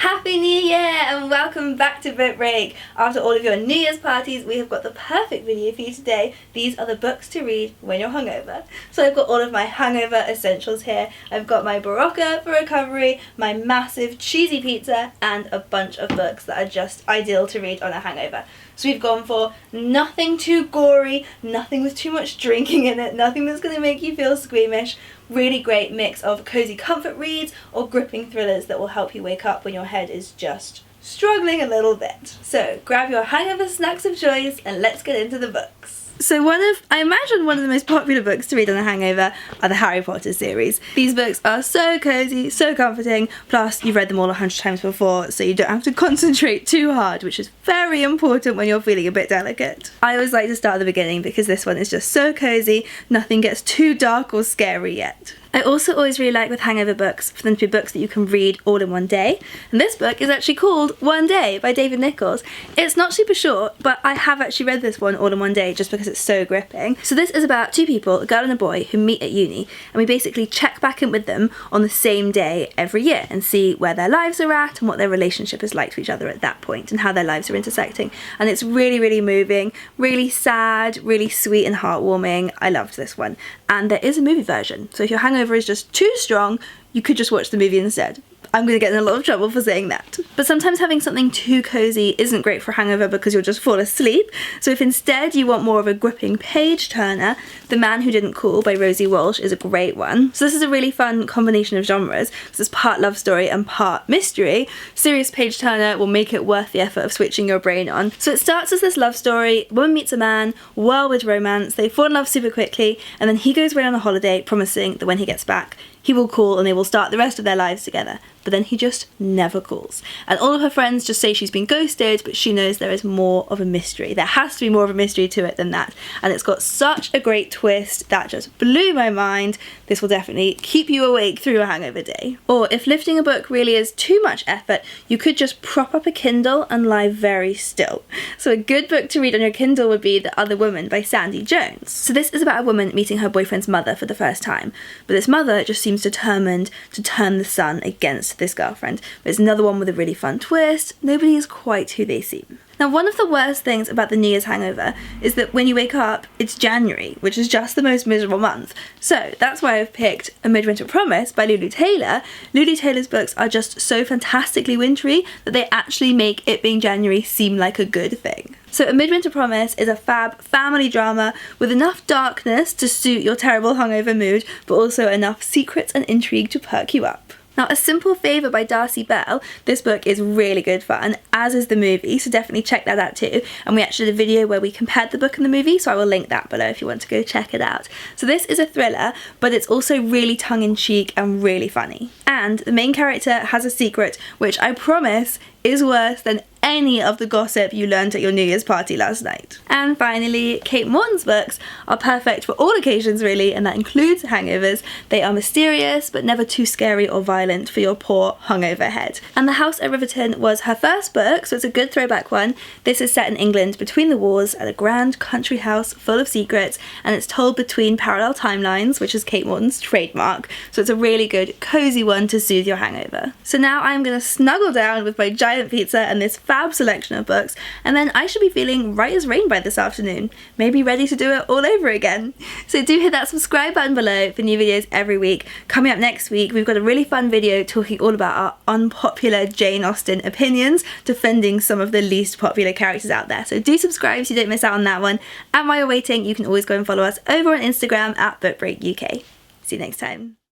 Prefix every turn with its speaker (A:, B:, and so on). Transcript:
A: Happy New Year and welcome back to Book Break. After all of your New Year's parties, we have got the perfect video for you today. These are the books to read when you're hungover. So I've got all of my hangover essentials here. I've got my Barocca for recovery, my massive cheesy pizza, and a bunch of books that are just ideal to read on a hangover. So we've gone for nothing too gory, nothing with too much drinking in it, nothing that's going to make you feel squeamish. Really great mix of cozy comfort reads or gripping thrillers that will help you wake up when your head is just struggling a little bit. So grab your hangover snacks of choice and let's get into the books. So I imagine one of the most popular books to read on a hangover are the Harry Potter series. These books are so cozy, so comforting, plus you've read them all 100 times before, so you don't have to concentrate too hard, which is very important when you're feeling a bit delicate. I always like to start at the beginning because this one is just so cozy, nothing gets too dark or scary yet. I also always really like with hangover books for them to be books that you can read all in one day. And this book is actually called One Day by David Nichols. It's not super short, but I have actually read this one all in one day just because it's so gripping. So this is about two people, a girl and a boy, who meet at uni, and we basically check back in with them on the same day every year and see where their lives are at and what their relationship is like to each other at that point and how their lives are intersecting. And it's really, really moving, really sad, really sweet and heartwarming. I loved this one. And there is a movie version, so if your hangover is just too strong, you could just watch the movie instead. I'm going to get in a lot of trouble for saying that. But sometimes having something too cozy isn't great for a hangover because you'll just fall asleep. So if instead you want more of a gripping page turner, The Man Who Didn't Call by Rosie Walsh is a great one. So this is a really fun combination of genres because it's part love story and part mystery. Serious page turner will make it worth the effort of switching your brain on. So it starts as this love story, a woman meets a man, whirlwind romance, they fall in love super quickly, and then he goes away on a holiday promising that when he gets back, he will call and they will start the rest of their lives together. But then he just never calls. And all of her friends just say she's been ghosted, but she knows there is more of a mystery. There has to be more of a mystery to it than that. And it's got such a great twist that just blew my mind. This will definitely keep you awake through a hangover day. Or if lifting a book really is too much effort, you could just prop up a Kindle and lie very still. So a good book to read on your Kindle would be The Other Woman by Sandy Jones. So this is about a woman meeting her boyfriend's mother for the first time. But this mother just seems determined to turn the son against this girlfriend. But it's another one with a really fun twist. Nobody is quite who they seem. Now, one of the worst things about the New Year's hangover is that when you wake up, it's January, which is just the most miserable month. So that's why I've picked A Midwinter Promise by Lulu Taylor. Lulu Taylor's books are just so fantastically wintry that they actually make it being January seem like a good thing. So A Midwinter Promise is a fab family drama with enough darkness to suit your terrible hungover mood, but also enough secrets and intrigue to perk you up. Now, A Simple Favour by Darcy Bell, this book is really good fun, as is the movie, so definitely check that out too. And we actually did a video where we compared the book and the movie, so I will link that below if you want to go check it out. So this is a thriller, but it's also really tongue-in-cheek and really funny. And the main character has a secret, which I promise is worse than any of the gossip you learned at your New Year's party last night. And finally, Kate Morton's books are perfect for all occasions really, and that includes hangovers. They are mysterious, but never too scary or violent for your poor hungover head. And The House at Riverton was her first book, so it's a good throwback one. This is set in England between the wars at a grand country house full of secrets, and it's told between parallel timelines, which is Kate Morton's trademark. So it's a really good, cozy one to soothe your hangover. So now I'm gonna snuggle down with my giant pizza and this fab selection of books, and then I should be feeling right as rain by this afternoon, maybe ready to do it all over again. So do hit that subscribe button below for new videos every week. Coming up next week, we've got a really fun video talking all about our unpopular Jane Austen opinions, defending some of the least popular characters out there. So do subscribe so you don't miss out on that one. And while you're waiting, you can always go and follow us over on Instagram at BookBreakUK. See you next time.